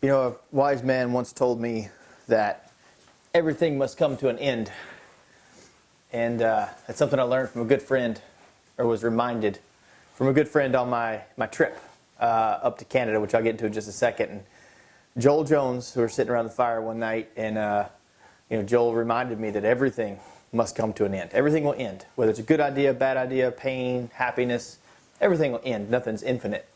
You know, a wise man once told me that everything must come to an end. And that's something I learned from a good friend, or was reminded from a good friend on my trip up to Canada, which I'll get into in just a second. And Joel Jones, who were sitting around the fire one night, and Joel reminded me that everything must come to an end. Everything will end, whether it's a good idea, bad idea, pain, happiness, everything will end. Nothing's infinite.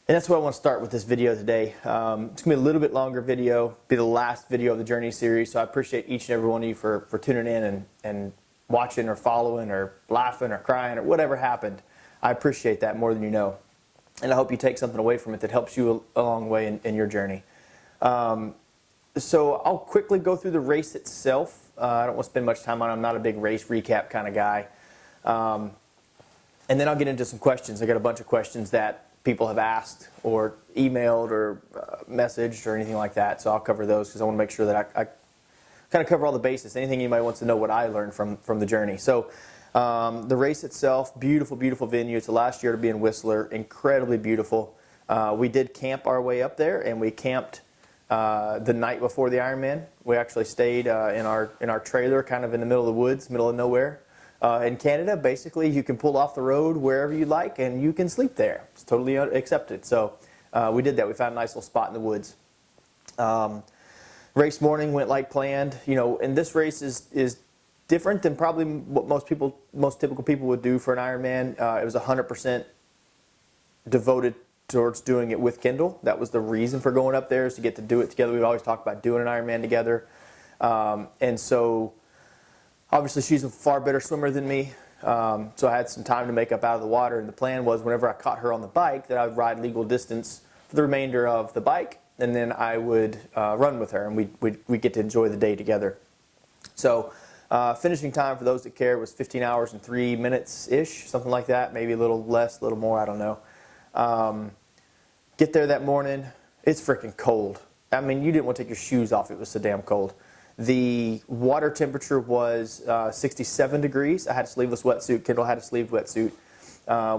And that's what I want to start with this video today. It's going to be a little bit longer video, be the last video of the Journey series, so I appreciate each and every one of you for tuning in and watching or following or laughing or crying or whatever happened. I appreciate that more than you know. And I hope you take something away from it that helps you along the way in your journey. So I'll quickly go through the race itself. I don't want to spend much time on it. I'm not a big race recap kind of guy. And then I'll get into some questions. I got a bunch of questions that people have asked or emailed or messaged or anything like that. So I'll cover those because I want to make sure that I kind of cover all the bases. Anything anybody wants to know what I learned from the journey. So the race itself, beautiful, beautiful venue. It's the last year to be in Whistler. Incredibly beautiful. We did camp our way up there, and we camped the night before the Ironman. We actually stayed in our trailer kind of in the middle of the woods, middle of nowhere. In Canada, basically, you can pull off the road wherever you like, and you can sleep there. It's totally accepted. So we did that. We found a nice little spot in the woods. Race morning went like planned. You know, and this race is different than probably what most typical people would do for an Ironman. It was 100% devoted towards doing it with Kendall. That was the reason for going up there, is to get to do it together. We've always talked about doing an Ironman together, and so. Obviously, she's a far better swimmer than me, so I had some time to make up out of the water. And the plan was, whenever I caught her on the bike, that I would ride legal distance for the remainder of the bike, and then I would run with her, and we'd get to enjoy the day together. So finishing time, for those that care, was 15 hours and 3 minutes-ish, something like that, maybe a little less, a little more, I don't know. Get there that morning. It's freaking cold. I mean, you didn't want to take your shoes off. It was so damn cold. The water temperature was 67 degrees. I had a sleeveless wetsuit. Kendall had a sleeved wetsuit.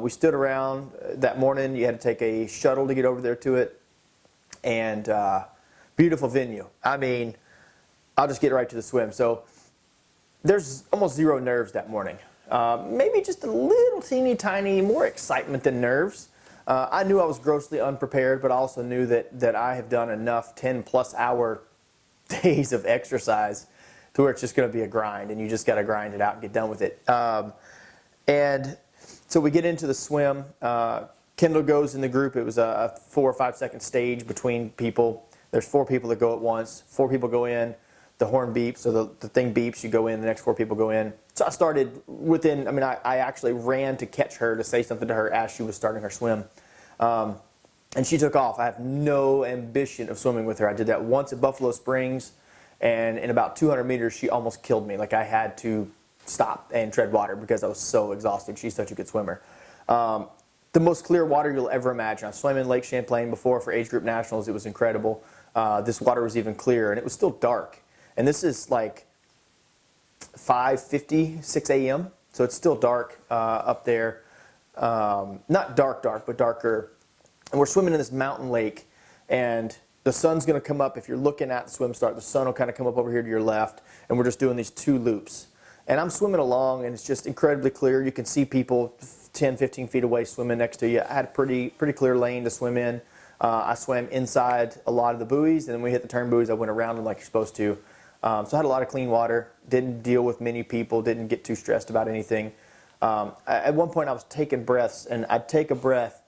We stood around that morning. You had to take a shuttle to get over there to it. And beautiful venue. I mean, I'll just get right to the swim. So there's almost zero nerves that morning. Maybe just a little teeny tiny more excitement than nerves. I knew I was grossly unprepared, but I also knew that I have done enough 10-plus hour days of exercise to where it's just going to be a grind, and you just got to grind it out and get done with it. And so we get into the swim. Kendall goes in the group. It was a 4 or 5 second stage between people. There's 4 people that go at once. 4 people go in. The horn beeps, so the thing beeps. You go in. The next 4 people go in. So I started within. I mean, I actually ran to catch her to say something to her as she was starting her swim. And she took off. I have no ambition of swimming with her. I did that once at Buffalo Springs, and in about 200 meters, she almost killed me. Like, I had to stop and tread water because I was so exhausted. She's such a good swimmer. The most clear water you'll ever imagine. I swam in Lake Champlain before for age group nationals. It was incredible. This water was even clearer, and it was still dark. And this is like 5:50, 6 a.m., so it's still dark up there. Not dark, but darker. And we're swimming in this mountain lake, and the sun's going to come up. If you're looking at the swim start, the sun will kind of come up over here to your left, and we're just doing these 2 loops. And I'm swimming along, and it's just incredibly clear. You can see people 10, 15 feet away swimming next to you. I had a pretty clear lane to swim in. I swam inside a lot of the buoys, and then when we hit the turn buoys, I went around them like you're supposed to. So I had a lot of clean water, didn't deal with many people, didn't get too stressed about anything. At one point, I was taking breaths, and I'd take a breath,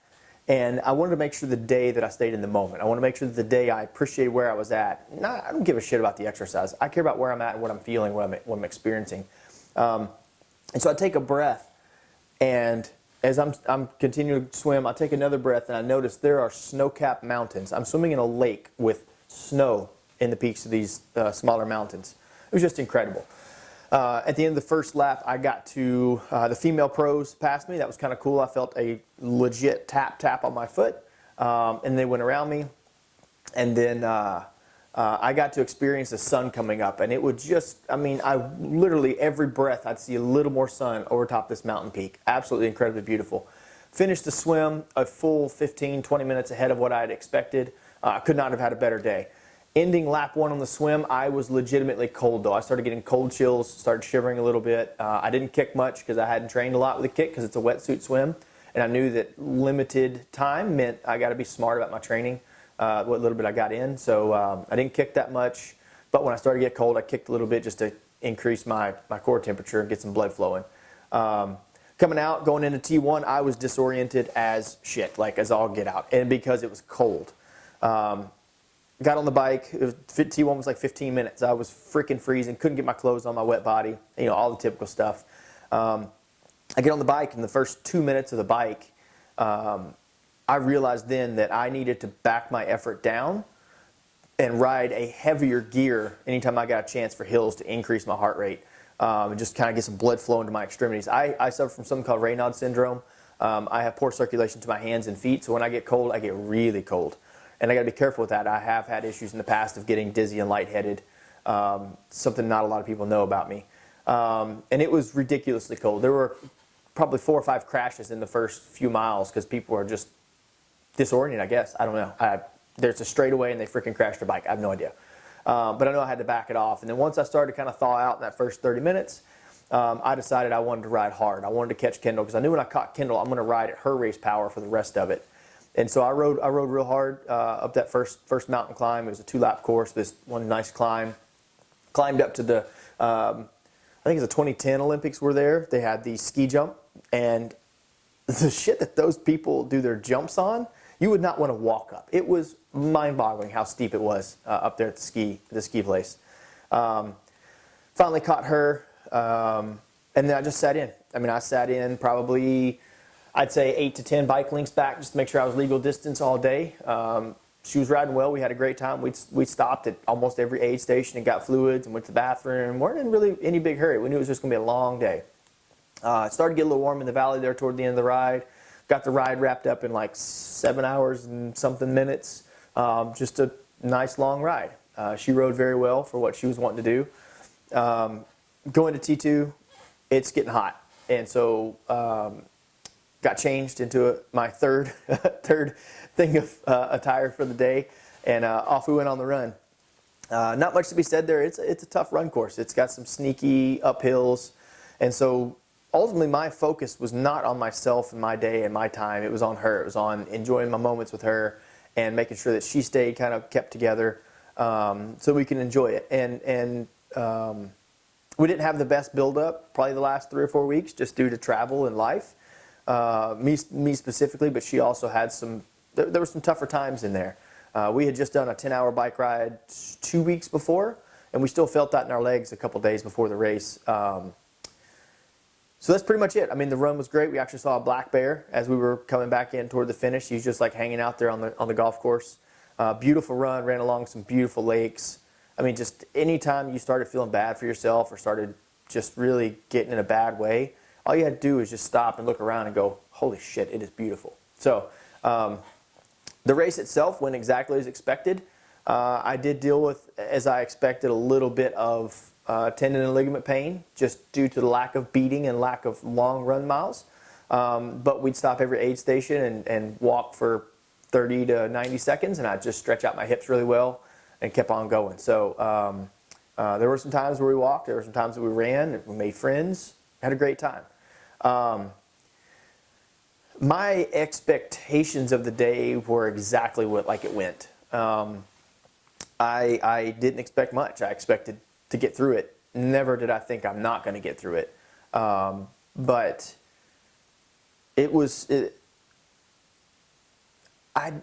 and I wanted to make sure the day that I stayed in the moment. I want to make sure that the day I appreciated where I was at. I don't give a shit about the exercise. I care about where I'm at and what I'm feeling, what I'm experiencing. And so I take a breath, and as I'm continuing to swim, I take another breath, and I notice there are snow-capped mountains. I'm swimming in a lake with snow in the peaks of these smaller mountains. It was just incredible. At the end of the first lap, I got to the female pros passed me. That was kind of cool. I felt a legit tap on my foot, and they went around me. And then I got to experience the sun coming up, and it would just, I mean, I literally every breath I'd see a little more sun over top this mountain peak. Absolutely incredibly beautiful. Finished the swim a full 15, 20 minutes ahead of what I had expected. I could not have had a better day. Ending lap 1 on the swim, I was legitimately cold though. I started getting cold chills, started shivering a little bit. I didn't kick much because I hadn't trained a lot with a kick because it's a wetsuit swim. And I knew that limited time meant I got to be smart about my training, what little bit I got in. So I didn't kick that much. But when I started to get cold, I kicked a little bit just to increase my core temperature and get some blood flowing. Coming out, going into T1, I was disoriented as shit, like as all get out. And because it was cold. Got on the bike, T1 was like 15 minutes. I was freaking freezing, couldn't get my clothes on my wet body, you know, all the typical stuff. I get on the bike, and the first 2 minutes of the bike, I realized then that I needed to back my effort down and ride a heavier gear anytime I got a chance for hills to increase my heart rate and just kind of get some blood flow into my extremities. I suffer from something called Raynaud's syndrome. I have poor circulation to my hands and feet, so when I get cold, I get really cold. And I got to be careful with that. I have had issues in the past of getting dizzy and lightheaded, something not a lot of people know about me. And it was ridiculously cold. There were probably 4 or 5 crashes in the first few miles because people are just disoriented, I guess. I don't know. There's a straightaway and they freaking crashed their bike. I have no idea. But I know I had to back it off. And then once I started to kind of thaw out in that first 30 minutes, I decided I wanted to ride hard. I wanted to catch Kendall because I knew when I caught Kendall, I'm going to ride at her race power for the rest of it. And so I rode real hard up that first mountain climb. It was a 2-lap course, this one nice climb. Climbed up to the, I think it's the 2010 Olympics were there. They had the ski jump. And the shit that those people do their jumps on, you would not want to walk up. It was mind-boggling how steep it was up there at the ski place. Finally caught her, and then I just sat in. I mean, I sat in probably, I'd say 8 to 10 bike links back just to make sure I was legal distance all day. She was riding well. We had a great time. We stopped at almost every aid station and got fluids and went to the bathroom. Weren't in really any big hurry. We knew it was just going to be a long day. It started to get a little warm in the valley there toward the end of the ride. Got the ride wrapped up in like 7 hours and something minutes. Just a nice long ride. She rode very well for what she was wanting to do. Going to T2, it's getting hot. And so got changed into my third thing of attire for the day. And off we went on the run. Not much to be said there. It's a tough run course. It's got some sneaky uphills. And so ultimately my focus was not on myself and my day and my time. It was on her. It was on enjoying my moments with her and making sure that she stayed kind of kept together so we can enjoy it. And we didn't have the best build-up probably the last 3 or 4 weeks just due to travel and life. Me specifically, but she also had there were some tougher times in there. We had just done a 10-hour bike ride 2 weeks before, and we still felt that in our legs a couple days before the race. So that's pretty much it. I mean, the run was great. We actually saw a black bear as we were coming back in toward the finish. He was just like hanging out there on the golf course. Beautiful run, ran along some beautiful lakes. I mean, just anytime you started feeling bad for yourself or started just really getting in a bad way, all you had to do is just stop and look around and go, holy shit, it is beautiful. So the race itself went exactly as expected. I did deal with, as I expected, a little bit of tendon and ligament pain just due to the lack of beating and lack of long run miles. But we'd stop every aid station and walk for 30 to 90 seconds, and I'd just stretch out my hips really well and kept on going. So there were some times where we walked, there were some times that we ran, we made friends, had a great time. My expectations of the day were exactly like it went. I didn't expect much. I expected to get through it. Never did I think I'm not going to get through it. But it was, I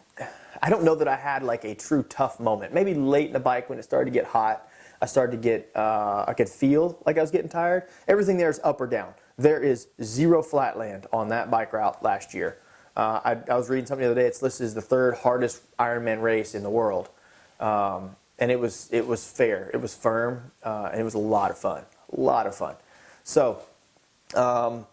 don't know that I had like a true tough moment. Maybe late in the bike when it started to get hot, I started to get, I could feel like I was getting tired. Everything there is up or down. There is 0 flat land on that bike route last year. I was reading something the other day. It's listed as the 3rd hardest Ironman race in the world. And it was fair, it was firm, and it was a lot of fun, So I'm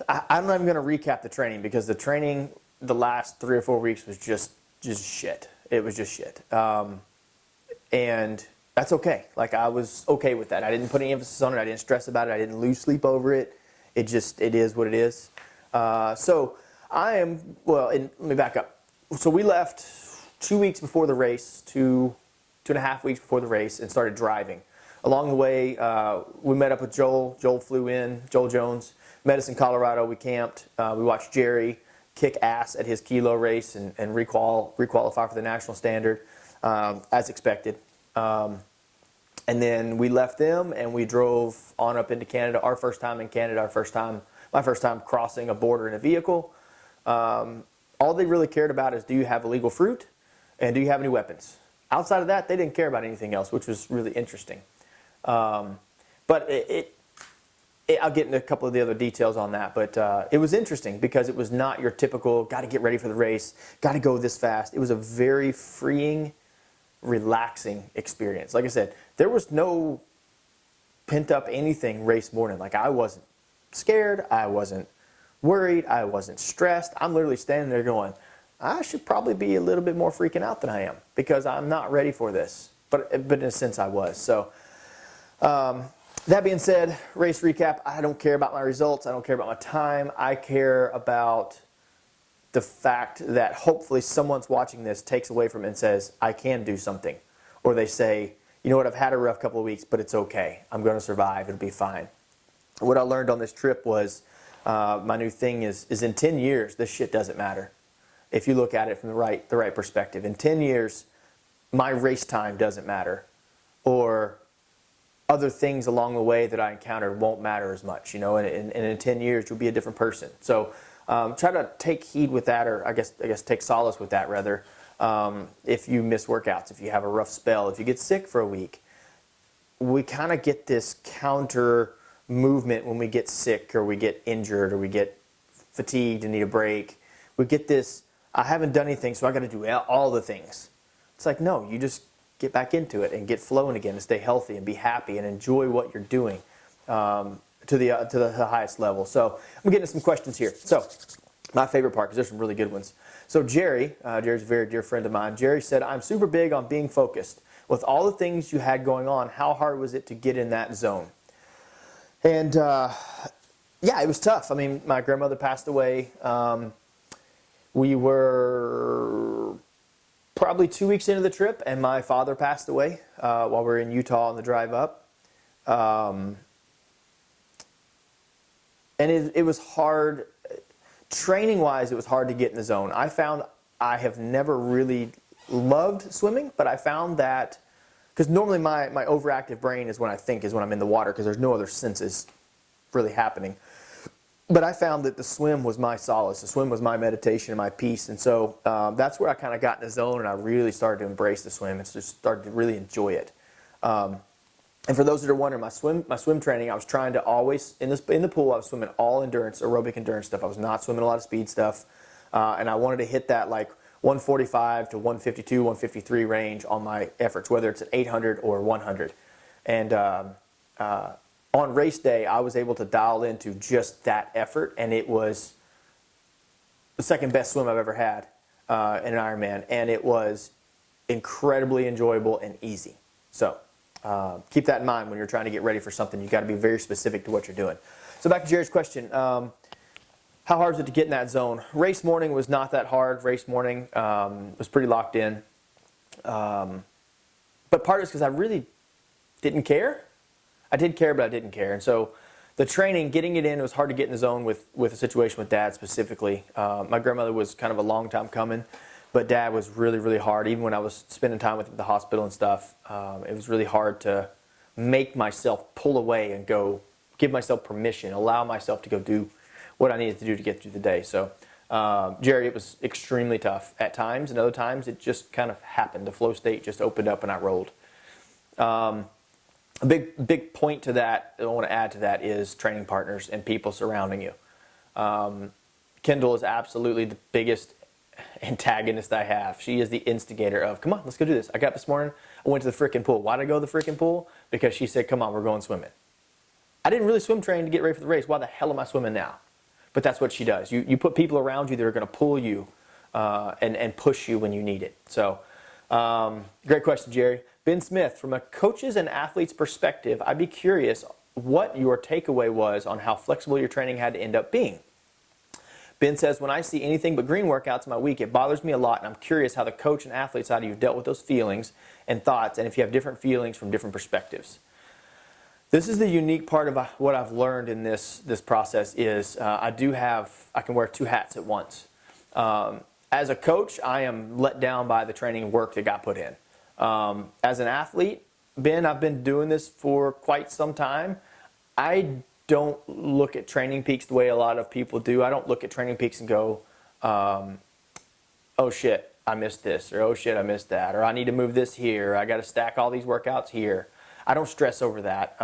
not even going to recap the training because the training the last 3 or 4 weeks was just shit. It was just shit, and that's okay. Like I was okay with that. I didn't put any emphasis on it. I didn't stress about it. I didn't lose sleep over it. It is what it is. So I am, well, let me back up. So we left 2 weeks before the race, 2.5 weeks before the race, and started driving. Along the way, we met up with Joel. Joel flew in, Joel Jones, met us in Colorado. We camped. We watched Jerry kick ass at his kilo race and requalify for the national standard, as expected. And then we left them and we drove on up into Canada. Our first time in Canada, my first time crossing a border in a vehicle. All they really cared about is, do you have illegal fruit and do you have any weapons? Outside of that, they didn't care about anything else, which was really interesting. But I'll get into a couple of the other details on that. But it was interesting because it was not your typical, got to get ready for the race, got to go this fast. It was a very freeing, relaxing experience. Like I said, there was no pent up anything race morning. Like, I wasn't scared, I wasn't worried, I wasn't stressed. I'm literally standing there going, I should probably be a little bit more freaking out than I am because I'm not ready for this. But in a sense I was. So that being said, race recap, I don't care about my results, I don't care about my time, I care about the fact that hopefully someone's watching this takes away from it and says, I can do something. Or they say, you know what, I've had a rough couple of weeks, but it's okay. I'm going to survive. It'll be fine. What I learned on this trip was my new thing is in 10 years, this shit doesn't matter. If you look at it from the right perspective. In 10 years, my race time doesn't matter. Or other things along the way that I encountered won't matter as much. You know, and in 10 years, you'll be a different person. So try to take heed with that, or I guess take solace with that rather. If you miss workouts, if you have a rough spell, if you get sick for a week, we kind of get this counter movement when we get sick or we get injured or we get fatigued and need a break. We get this, I haven't done anything, so I got to do all the things. It's like, no, you just get back into it and get flowing again and stay healthy and be happy and enjoy what you're doing to the highest level. So I'm getting some questions here. So my favorite part, because there's some really good ones. So Jerry's a very dear friend of mine. Jerry said, I'm super big on being focused. With all the things you had going on, how hard was it to get in that zone? And yeah, it was tough. I mean, my grandmother passed away. We were probably 2 weeks into the trip, and my father passed away while we were in Utah on the drive up. And it was hard. Training-wise, it was hard to get in the zone. I found I have never really loved swimming, but I found that, because normally my overactive brain is when I think is when I'm in the water, because there's no other senses really happening. But I found that the swim was my solace. The swim was my meditation and my peace. And so that's where I kind of got in the zone, and I really started to embrace the swim and just started to really enjoy it. And for those that are wondering, my swim training, I was trying to always, in the pool, I was swimming all endurance, aerobic endurance stuff. I was not swimming a lot of speed stuff. And I wanted to hit that like 145 to 152, 153 range on my efforts, whether it's at 800 or 100. And on race day, I was able to dial into just that effort, and it was the second best swim I've ever had in an Ironman. And it was incredibly enjoyable and easy. So keep that in mind when you're trying to get ready for something. You've got to be very specific to what you're doing. So back to Jerry's question. How hard is it to get in that zone? Race morning was not that hard. Race morning was pretty locked in. But part of it's because I really didn't care. I did care, but I didn't care. And so the training, getting it in, it was hard to get in the zone with a situation with Dad specifically. My grandmother was kind of a long time coming. But Dad was really, really hard. Even when I was spending time with him at the hospital and stuff, it was really hard to make myself pull away and go, give myself permission, allow myself to go do what I needed to do to get through the day. So, Jerry, it was extremely tough at times, and other times it just kind of happened. The flow state just opened up and I rolled. A big point to that, I want to add to that, is training partners and people surrounding you. Kendall is absolutely the biggest antagonist I have. She is the instigator of, come on, let's go do this. I got up this morning, I went to the freaking pool. Why did I go to the freaking pool? Because she said, come on, we're going swimming. I didn't really swim train to get ready for the race. Why the hell am I swimming now? But that's what she does. You put people around you that are going to pull you and push you when you need it. So, great question, Jerry. Ben Smith, from a coach's and athlete's perspective, I'd be curious what your takeaway was on how flexible your training had to end up being. Ben says, when I see anything but green workouts in my week, it bothers me a lot, and I'm curious how the coach and athlete side of you dealt with those feelings and thoughts, and if you have different feelings from different perspectives. This is the unique part of what I've learned in this process is I can wear two hats at once. As a coach, I am let down by the training work that got put in. As an athlete, Ben, I've been doing this for quite some time. I don't look at Training Peaks the way a lot of people do. I don't look at Training Peaks and go, oh shit, I missed this, or oh shit, I missed that, or I need to move this here, or I got to stack all these workouts here. I don't stress over that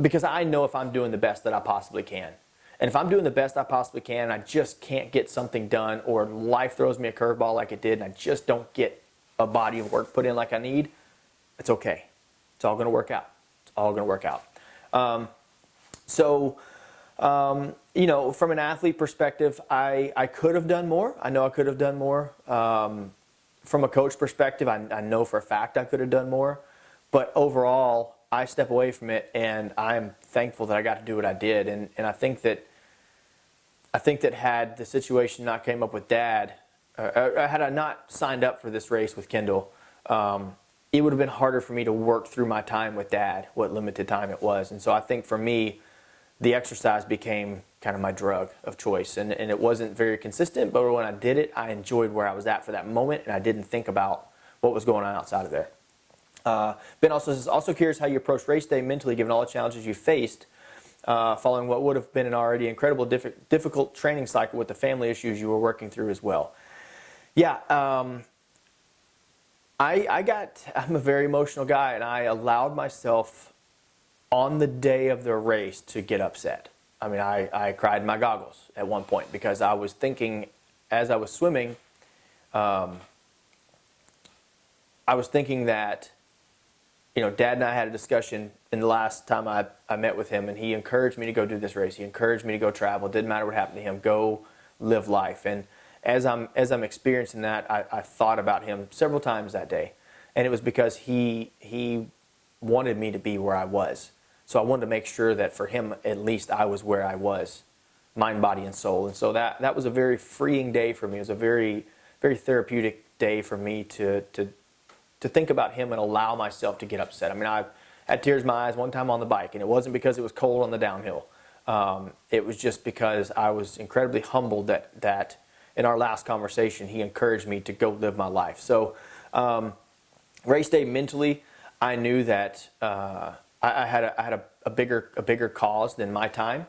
because I know if I'm doing the best that I possibly can. And if I'm doing the best I possibly can and I just can't get something done, or life throws me a curveball like it did and I just don't get a body of work put in like I need, it's okay. It's all going to work out. It's all going to work out. You know, from an athlete perspective, I could have done more. I know I could have done more. From a coach perspective, I know for a fact I could have done more. But overall, I step away from it, and I'm thankful that I got to do what I did. And I think that had the situation not came up with Dad, had I not signed up for this race with Kendall, it would have been harder for me to work through my time with Dad, what limited time it was. And so I think for me, the exercise became kind of my drug of choice. And it wasn't very consistent, but when I did it, I enjoyed where I was at for that moment, and I didn't think about what was going on outside of there. Ben also says, also curious how you approached race day mentally, given all the challenges you faced, following what would have been an already incredible, difficult training cycle with the family issues you were working through as well. Yeah, I'm a very emotional guy, and I allowed myself on the day of the race to get upset. I mean, I cried in my goggles at one point because I was thinking, as I was swimming, I was thinking that, you know, Dad and I had a discussion in the last time I met with him, and he encouraged me to go do this race. He encouraged me to go travel. It didn't matter what happened to him. Go live life. And as I'm experiencing that, I thought about him several times that day, and it was because he wanted me to be where I was. So I wanted to make sure that for him, at least, I was where I was, mind, body, and soul. And so that was a very freeing day for me. It was a very, very therapeutic day for me to think about him and allow myself to get upset. I mean, I had tears in my eyes one time on the bike, and it wasn't because it was cold on the downhill. It was just because I was incredibly humbled that in our last conversation, he encouraged me to go live my life. So race day mentally, I knew that I had a bigger cause than my time.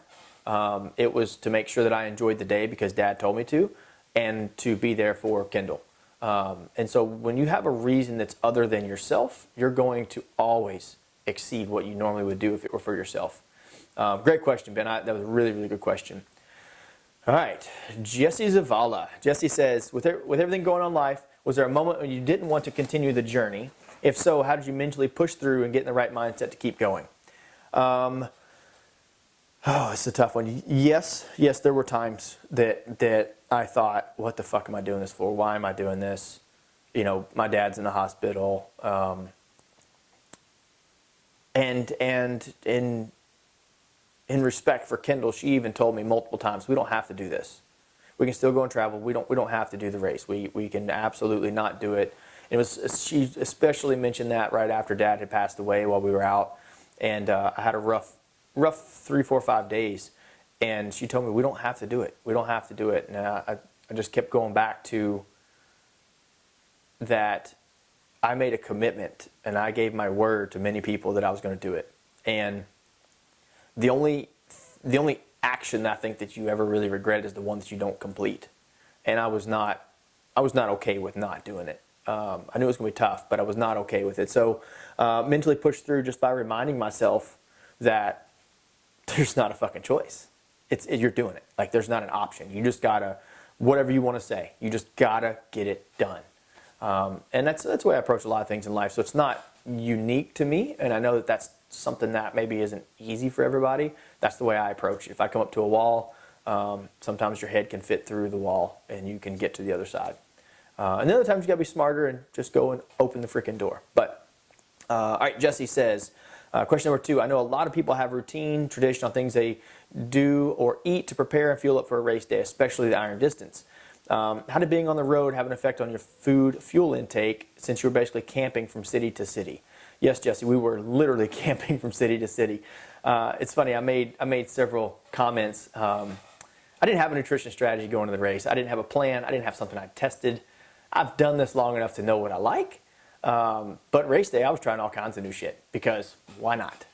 It was to make sure that I enjoyed the day because Dad told me to, and to be there for Kendall. And so when you have a reason that's other than yourself, you're going to always exceed what you normally would do if it were for yourself. Great question, Ben. That was a really, really good question. All right, Jesse Zavala. Jesse says, with everything going on in life, was there a moment when you didn't want to continue the journey? If so, how did you mentally push through and get in the right mindset to keep going? Oh, it's a tough one. Yes, there were times that I thought, what the fuck am I doing this for? Why am I doing this? You know, my dad's in the hospital. And in respect for Kendall, she even told me multiple times, we don't have to do this. We can still go and travel. We don't have to do the race. We can absolutely not do it. She especially mentioned that right after Dad had passed away while we were out, and I had a rough 3, 4, 5 days, and she told me we don't have to do it. We don't have to do it, and I just kept going back to that. I made a commitment, and I gave my word to many people that I was going to do it, and the only action that I think that you ever really regret is the one that you don't complete, and I was not okay with not doing it. I knew it was going to be tough, but I was not okay with it. So mentally pushed through just by reminding myself that there's not a fucking choice. You're doing it. Like, there's not an option. You just got to, whatever you want to say, you just got to get it done. And that's the way I approach a lot of things in life. So it's not unique to me, and I know that that's something that maybe isn't easy for everybody. That's the way I approach it. If I come up to a wall, sometimes your head can fit through the wall, and you can get to the other side. And the other times you got to be smarter and just go and open the freaking door. But, all right, Jesse says, Question number 2, I know a lot of people have routine, traditional things they do or eat to prepare and fuel up for a race day, especially the iron distance. How did being on the road have an effect on your fuel intake since you were basically camping from city to city? Yes, Jesse, we were literally camping from city to city. It's funny, I made several comments. I didn't have a nutrition strategy going to the race. I didn't have a plan. I didn't have something I tested. I've done this long enough to know what I like. But race day, I was trying all kinds of new shit because why not?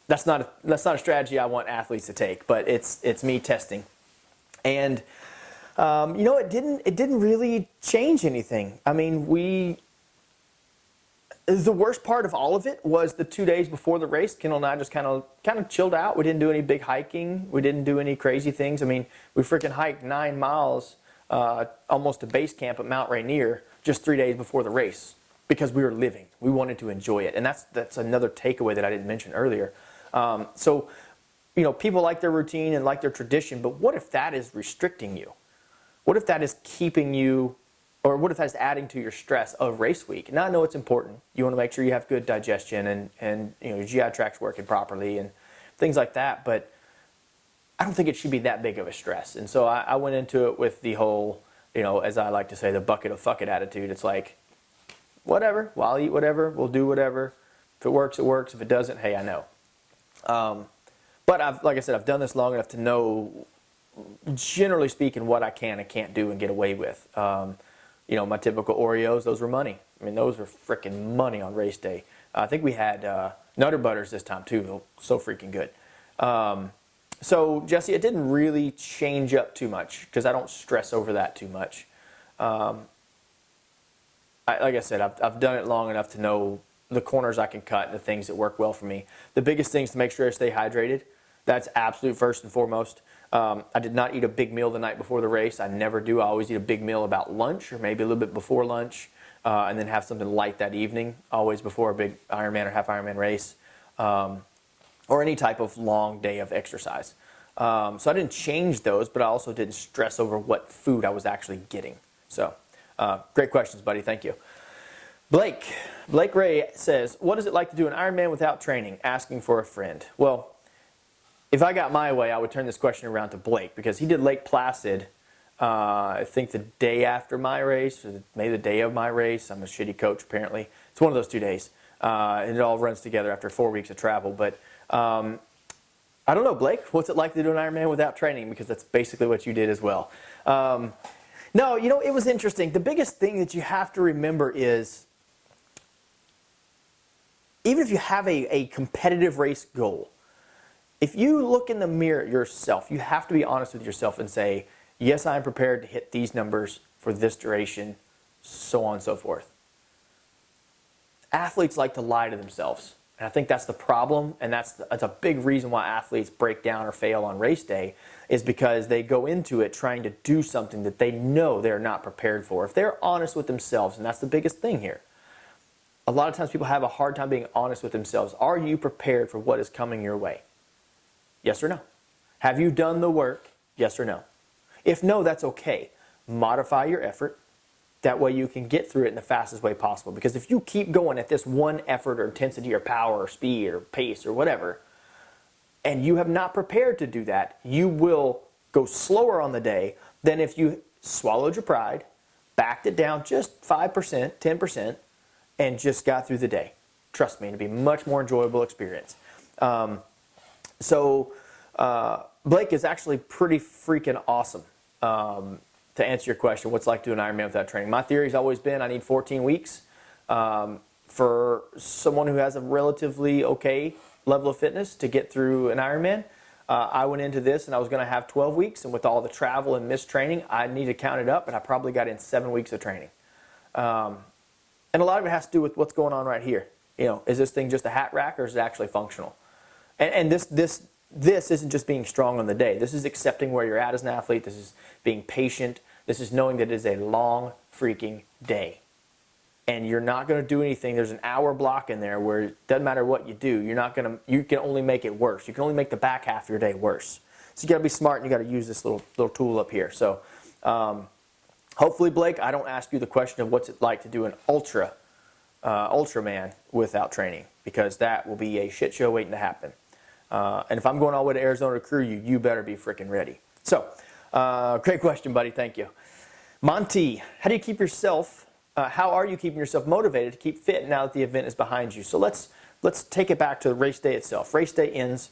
That's not a strategy I want athletes to take, but it's me testing. And it didn't really change anything. I mean, the worst part of all of it was the 2 days before the race. Kendall and I just kind of chilled out. We didn't do any big hiking. We didn't do any crazy things. I mean, we freaking hiked 9 miles almost to base camp at Mount Rainier just 3 days before the race because we were living. We wanted to enjoy it, and that's another takeaway that I didn't mention earlier. So, people like their routine and like their tradition, but what if that is restricting you? What if that is keeping you, or what if that's adding to your stress of race week? Now I know it's important. You want to make sure you have good digestion and your GI tract's working properly and things like that, but I don't think it should be that big of a stress. And so I went into it with the whole, as I like to say, the bucket of fuck it attitude. It's like, whatever, well, I'll eat whatever, we'll do whatever. If it works, it works. If it doesn't, hey, I know. But like I said, I've done this long enough to know, generally speaking, what I can and can't do and get away with. My typical Oreos, those were money. I mean, those were freaking money on race day. I think we had Nutter Butters this time too. So freaking good. So Jesse, it didn't really change up too much because I don't stress over that too much. Like I said, I've done it long enough to know the corners I can cut and the things that work well for me. The biggest thing is to make sure I stay hydrated. That's absolute first and foremost. I did not eat a big meal the night before the race. I never do. I always eat a big meal about lunch or maybe a little bit before lunch, and then have something light that evening, always before a big Ironman or half Ironman race, or any type of long day of exercise. So I didn't change those, but I also didn't stress over what food I was actually getting. So great questions, buddy. Thank you. Blake Ray says, what is it like to do an Ironman without training? Asking for a friend. Well, if I got my way, I would turn this question around to Blake because he did Lake Placid, I think the day after my race, or maybe the day of my race. I'm a shitty coach, apparently. It's one of those 2 days. And it all runs together after 4 weeks of travel. But I don't know, Blake, what's it like to do an Ironman without training? Because that's basically what you did as well. No, it was interesting. The biggest thing that you have to remember is, even if you have a competitive race goal, if you look in the mirror at yourself, you have to be honest with yourself and say, yes, I'm prepared to hit these numbers for this duration, so on and so forth. Athletes like to lie to themselves. And I think that's the problem, and that's a big reason why athletes break down or fail on race day, is because they go into it trying to do something that they know they're not prepared for. If they're honest with themselves, and that's the biggest thing here, a lot of times people have a hard time being honest with themselves. Are you prepared for what is coming your way? Yes or no? Have you done the work? Yes or no? If no, that's okay. Modify your effort. That way you can get through it in the fastest way possible. Because if you keep going at this one effort or intensity or power or speed or pace or whatever, and you have not prepared to do that, you will go slower on the day than if you swallowed your pride, backed it down just 5%, 10%, and just got through the day. Trust me, it'll be a much more enjoyable experience. So Blake is actually pretty freaking awesome. To answer your question, what's it like doing Ironman without training? My theory's always been I need 14 weeks. For someone who has a relatively okay level of fitness to get through an Ironman, I went into this and I was going to have 12 weeks, and with all the travel and missed training, I need to count it up, and I probably got in 7 weeks of training. And a lot of it has to do with what's going on right here. Is this thing just a hat rack, or is it actually functional? And this isn't just being strong on the day. This is accepting where you're at as an athlete. This is being patient. This is knowing that it is a long freaking day. And you're not going to do anything. There's an hour block in there where it doesn't matter what you do. You can only make it worse. You can only make the back half of your day worse. So you got to be smart, and you got to use this little tool up here. So hopefully, Blake, I don't ask you the question of what's it like to do an ultra Ultraman without training, because that will be a shit show waiting to happen. And if I'm going all the way to Arizona to crew you, you better be freaking ready. So, great question, buddy. Thank you. Monty, how do you keep yourself, how are you keeping yourself motivated to keep fit now that the event is behind you? So let's take it back to the race day itself. Race day ends.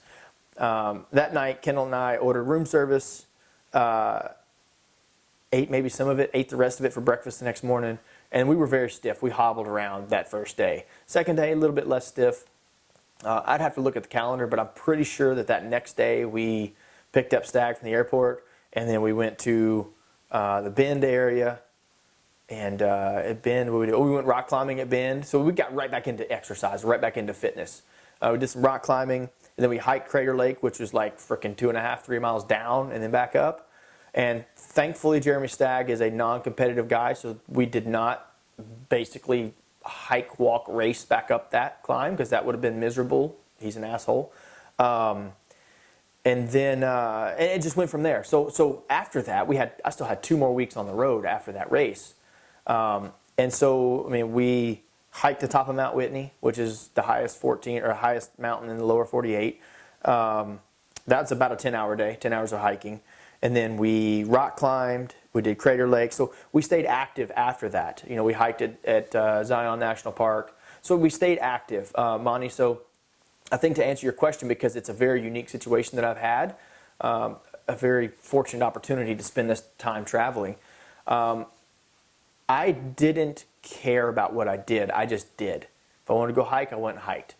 That night, Kendall and I ordered room service, ate maybe some of it, ate the rest of it for breakfast the next morning, and we were very stiff. We hobbled around that first day. Second day, a little bit less stiff. I'd have to look at the calendar, but I'm pretty sure that next day we picked up Stag from the airport, and then we went to the Bend area. And at Bend, we went rock climbing at Bend. So we got right back into exercise, right back into fitness. We did some rock climbing, and then we hiked Crater Lake, which was like freaking 2.5, 3 miles down, and then back up. And thankfully, Jeremy Stagg is a non-competitive guy, so we did not basically hike, walk, race back up that climb, because that would have been miserable. He's an asshole. And then and it just went from there. So after that, I still had 2 more weeks on the road after that race. And so, I mean, we hiked the top of Mount Whitney, which is the highest highest mountain in the lower 48. That's about a 10-hour day, 10 hours of hiking. And then we rock climbed, we did Crater Lake. So we stayed active after that. You know, we hiked at Zion National Park. So we stayed active, Monty. So I think to answer your question, because it's a very unique situation that I've had, a very fortunate opportunity to spend this time traveling. I didn't care about what I did. I just did. If I wanted to go hike, I went and hiked.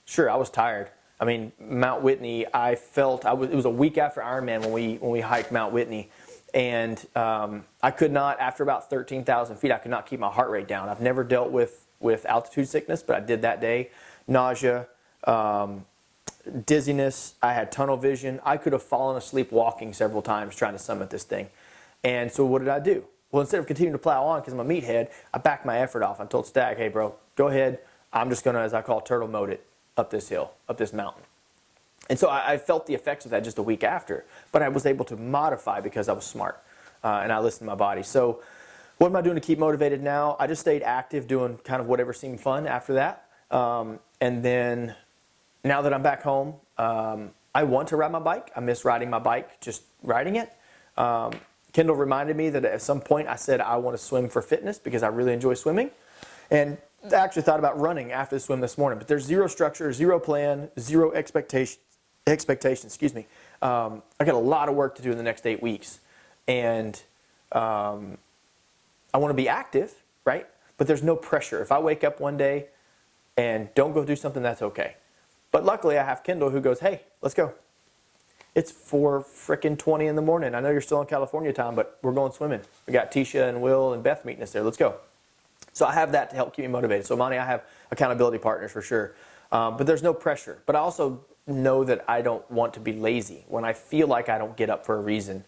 Sure, I was tired. I mean, Mount Whitney, it was a week after Ironman when we hiked Mount Whitney. And I could not, after about 13,000 feet, I could not keep my heart rate down. I've never dealt with altitude sickness, but I did that day. Nausea, dizziness, I had tunnel vision. I could have fallen asleep walking several times trying to summit this thing. And so what did I do? Well, instead of continuing to plow on because I'm a meathead, I backed my effort off. I told Stagg, hey, bro, go ahead. I'm just going to, as I call, turtle mode it up this hill, up this mountain. And so I felt the effects of that just a week after. But I was able to modify because I was smart and I listened to my body. So what am I doing to keep motivated now? I just stayed active doing kind of whatever seemed fun after that. And then now that I'm back home, I want to ride my bike. I miss riding my bike, just riding it. Kendall reminded me that at some point I said I want to swim for fitness because I really enjoy swimming. And I actually thought about running after the swim this morning, but there's zero structure, zero plan, zero expectation, excuse me. I got a lot of work to do in the next 8 weeks. And I want to be active, right? But there's no pressure. If I wake up one day and don't go do something, that's okay. But luckily I have Kendall who goes, hey, let's go. It's 4:20 in the morning. I know you're still in California time, but we're going swimming. We got Tisha and Will and Beth meeting us there. Let's go. So I have that to help keep me motivated. So Monty, I have accountability partners for sure. But there's no pressure. But I also know that I don't want to be lazy. When I feel like I don't get up for a reason,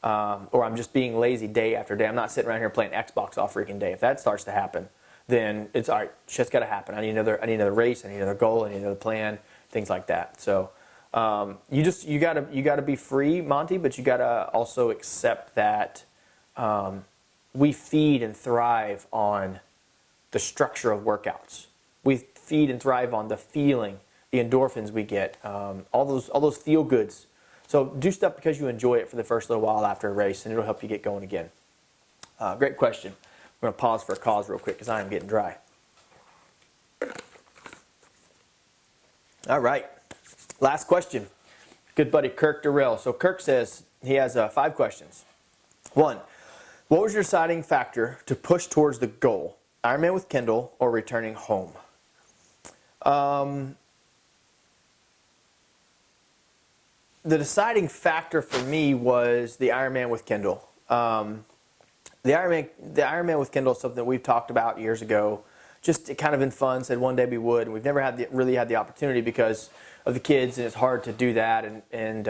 or I'm just being lazy day after day, I'm not sitting around here playing Xbox all freaking day. If that starts to happen, then it's all right, shit's got to happen. I need another race, I need another goal, I need another plan, things like that. So you gotta be free, Monty, but you gotta also accept that we feed and thrive on the structure of workouts. We feed and thrive on the feeling, the endorphins we get, all those feel goods. So do stuff because you enjoy it for the first little while after a race, and it'll help you get going again. Great question. I'm going to pause for a cause real quick because I am getting dry. All right. Last question. Good buddy Kirk Durrell. So Kirk says he has 5 questions. 1, what was your deciding factor to push towards the goal? Ironman with Kendall or returning home? The deciding factor for me was the Ironman with Kendall. The Ironman with Kendall is something that we've talked about years ago. Just kind of in fun, said one day we would. And we've never really had the opportunity because of the kids, and it's hard to do that. And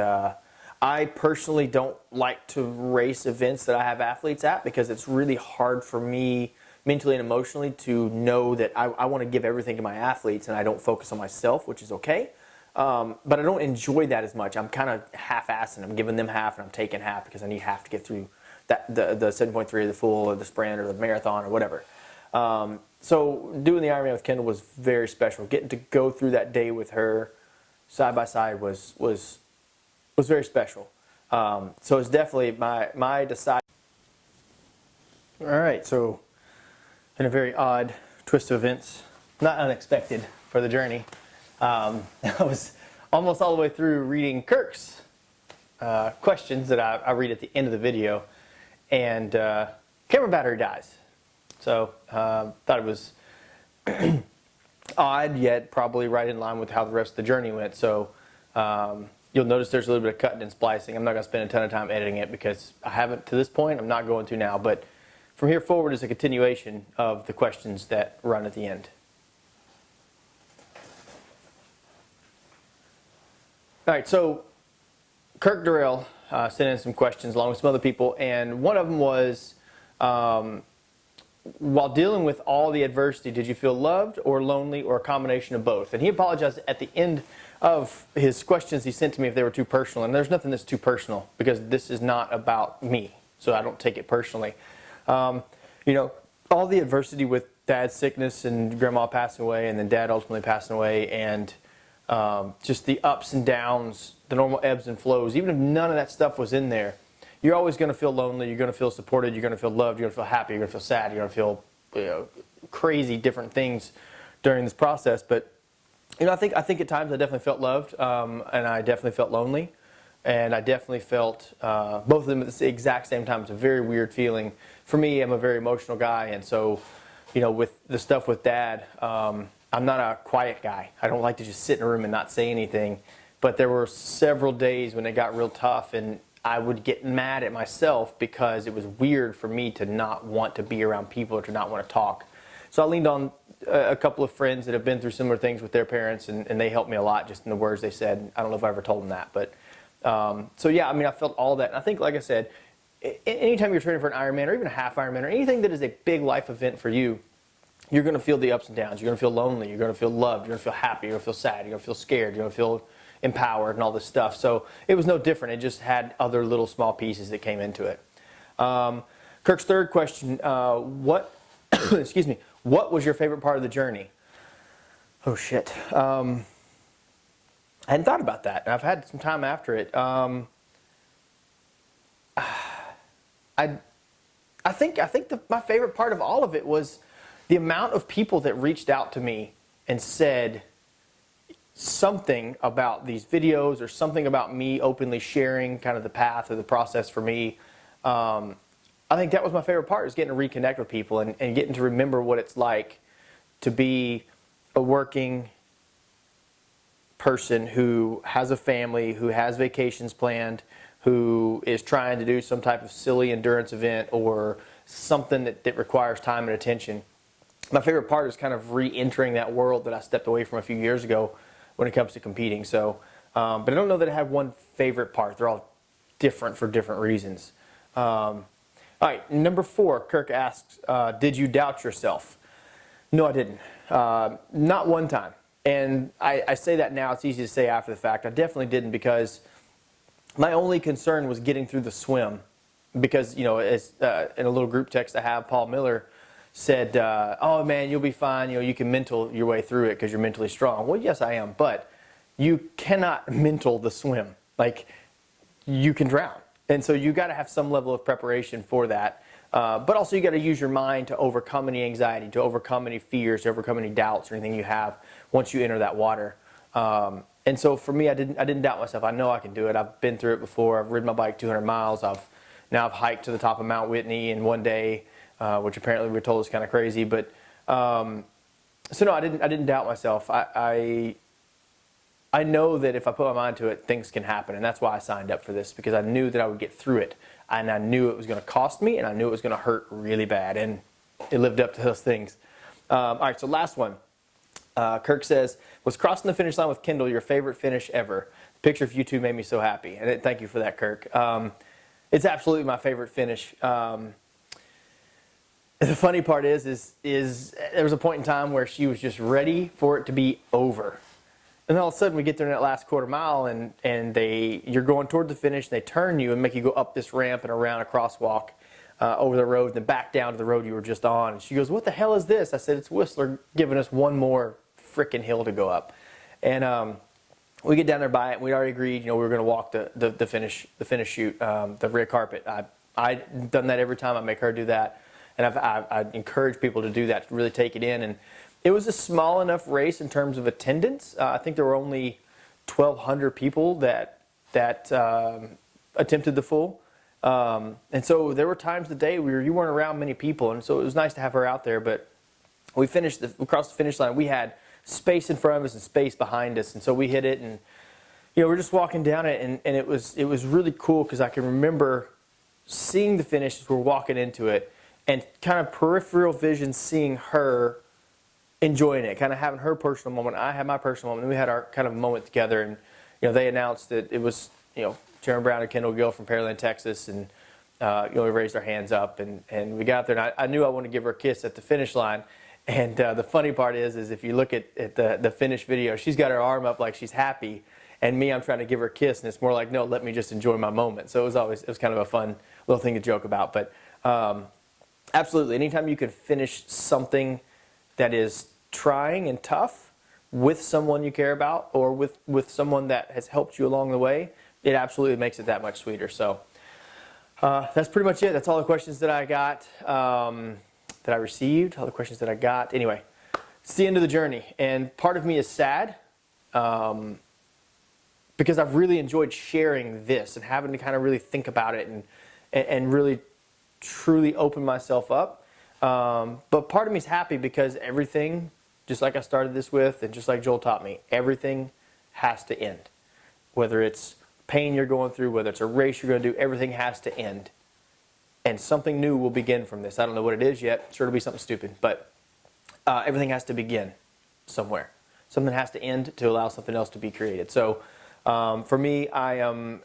I personally don't like to race events that I have athletes at because it's really hard for me mentally and emotionally to know that I want to give everything to my athletes and I don't focus on myself, which is okay. But I don't enjoy that as much. I'm kind of half-assing. I'm giving them half and I'm taking half because I need half to get through the 7.3 or the full or the sprint or the marathon or whatever. So doing the Ironman with Kendall was very special. Getting to go through that day with her side by side was very special. So it's definitely my decide. All right, so in a very odd twist of events, not unexpected for the journey, I was almost all the way through reading Kirk's questions that I read at the end of the video, and camera battery dies. So thought it was odd, yet probably right in line with how the rest of the journey went. So you'll notice there's a little bit of cutting and splicing. I'm not going to spend a ton of time editing it because I haven't to this point. I'm not going to now. But from here forward is a continuation of the questions that run at the end. All right, so Kirk Durrell sent in some questions along with some other people, and one of them was, while dealing with all the adversity, did you feel loved or lonely or a combination of both? And he apologized at the end of his questions he sent to me if they were too personal, and there's nothing that's too personal because this is not about me, so I don't take it personally. You know, all the adversity with Dad's sickness and Grandma passing away and then Dad ultimately passing away, and just the ups and downs, the normal ebbs and flows, even if none of that stuff was in there, you're always going to feel lonely, you're going to feel supported, you're going to feel loved, you're going to feel happy, you're going to feel sad, you're going to feel, you know, crazy different things during this process. But you know, I think at times I definitely felt loved, and I definitely felt lonely, and I definitely felt both of them at the exact same time. It's a very weird feeling. For me, I'm a very emotional guy, and so, you know, with the stuff with Dad, I'm not a quiet guy. I don't like to just sit in a room and not say anything. But there were several days when it got real tough, and I would get mad at myself because it was weird for me to not want to be around people or to not want to talk. So I leaned on a couple of friends that have been through similar things with their parents, and they helped me a lot just in the words they said. I don't know if I ever told them that. But so yeah, I mean, I felt all that. And I think, like I said, anytime you're training for an Ironman or even a half Ironman or anything that is a big life event for you, you're going to feel the ups and downs. You're going to feel lonely. You're going to feel loved. You're going to feel happy. You're going to feel sad. You're going to feel scared. You're going to feel empowered and all this stuff. So it was no different. It just had other little small pieces that came into it. Kirk's third question, what excuse me, what was your favorite part of the journey? Oh shit. I hadn't thought about that, and I've had some time after it. I think my favorite part of all of it was the amount of people that reached out to me and said something about these videos or something about me openly sharing kind of the path or the process for me. I think that was my favorite part, is getting to reconnect with people and getting to remember what it's like to be a working person who has a family, who has vacations planned, who is trying to do some type of silly endurance event or something that requires time and attention. My favorite part is kind of re-entering that world that I stepped away from a few years ago when it comes to competing. So, but I don't know that I have one favorite part. They're all different for different reasons. All right, number 4, Kirk asks, did you doubt yourself? No, I didn't. Not one time. And I say that now. It's easy to say after the fact. I definitely didn't, because my only concern was getting through the swim. Because, you know, as, in a little group text I have, Paul Miller said, oh man, you'll be fine. You know, you can mental your way through it because you're mentally strong. Well, yes, I am. But you cannot mental the swim. Like, you can drown. And so you got to have some level of preparation for that. But also you got to use your mind to overcome any anxiety, to overcome any fears, to overcome any doubts or anything you have once you enter that water. And so for me, I didn't doubt myself. I know I can do it. I've been through it before. I've ridden my bike 200 miles. Now I've hiked to the top of Mount Whitney in one day, which apparently we were told is kind of crazy. But so no, I didn't doubt myself. I know that if I put my mind to it, things can happen, and that's why I signed up for this, because I knew that I would get through it, and I knew it was going to cost me, and I knew it was going to hurt really bad, and it lived up to those things. All right, so last one. Kirk says, was crossing the finish line with Kendall your favorite finish ever? The picture of you two made me so happy, and thank you for that, Kirk. It's absolutely my favorite finish. The funny part is there was a point in time where she was just ready for it to be over. And then all of a sudden we get there in that last quarter mile, and you're going toward the finish, and they turn you and make you go up this ramp and around a crosswalk. over the road and then back down to the road you were just on. And she goes, "What the hell is this?" I said, "It's Whistler giving us one more freaking hill to go up." And we get down there by it, and we already agreed, we were going to walk the finish chute, the red carpet. I've done that every time. I make her do that, and I encourage people to do that, to really take it in. And it was a small enough race in terms of attendance. I think there were only 1,200 people that attempted the full. And so there were times of the day where you weren't around many people, and so it was nice to have her out there. But we crossed the finish line. We had space in front of us and space behind us, and so we hit it, and we're just walking down it, and it was really cool because I can remember seeing the finish as we're walking into it, and kind of peripheral vision seeing her enjoying it, kind of having her personal moment. I had my personal moment, and we had our kind of moment together. And they announced that it was Sharon Brown and Kendall Gill from Pearland, Texas, and we raised our hands up, and we got there, and I knew I wanted to give her a kiss at the finish line. And the funny part is if you look at the finish video, she's got her arm up like she's happy, and me, I'm trying to give her a kiss, and it's more like, no, let me just enjoy my moment. So it was kind of a fun little thing to joke about. But absolutely, anytime you can finish something that is trying and tough with someone you care about, or with someone that has helped you along the way, it absolutely makes it that much sweeter. So that's pretty much it. That's all the questions that I got, that I received, all the questions that I got. Anyway, it's the end of the journey, and part of me is sad because I've really enjoyed sharing this and having to kind of really think about it and really truly open myself up. But part of me is happy because everything, just like I started this with, and just like Joel taught me, everything has to end. Whether it's pain you're going through, whether it's a race you're going to do, everything has to end. And something new will begin from this. I don't know what it is yet. Sure, it'll be something stupid. But everything has to begin somewhere. Something has to end to allow something else to be created. So for me, I am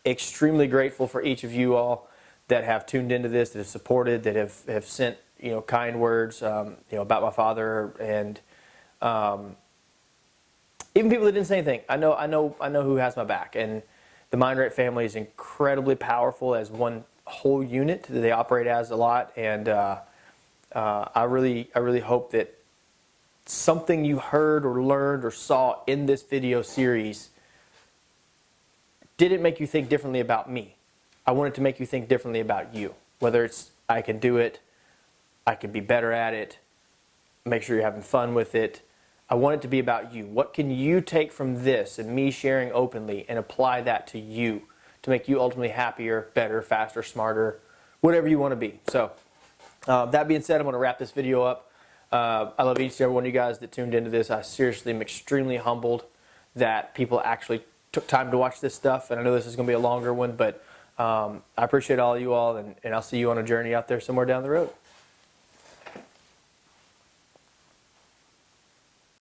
extremely grateful for each of you all that have tuned into this, that have supported, that have sent kind words about my father, and even people that didn't say anything. I know who has my back, and the Mindray family is incredibly powerful as one whole unit that they operate as a lot, and I really hope that something you heard or learned or saw in this video series didn't make you think differently about me. I wanted to make you think differently about you. Whether it's I can do it, I can be better at it, make sure you're having fun with it. I want it to be about you. What can you take from this and me sharing openly and apply that to you to make you ultimately happier, better, faster, smarter, whatever you want to be. So that being said, I'm going to wrap this video up. I love each and every one of you guys that tuned into this. I seriously am extremely humbled that people actually took time to watch this stuff. And I know this is going to be a longer one, but I appreciate all of you all, and I'll see you on a journey out there somewhere down the road.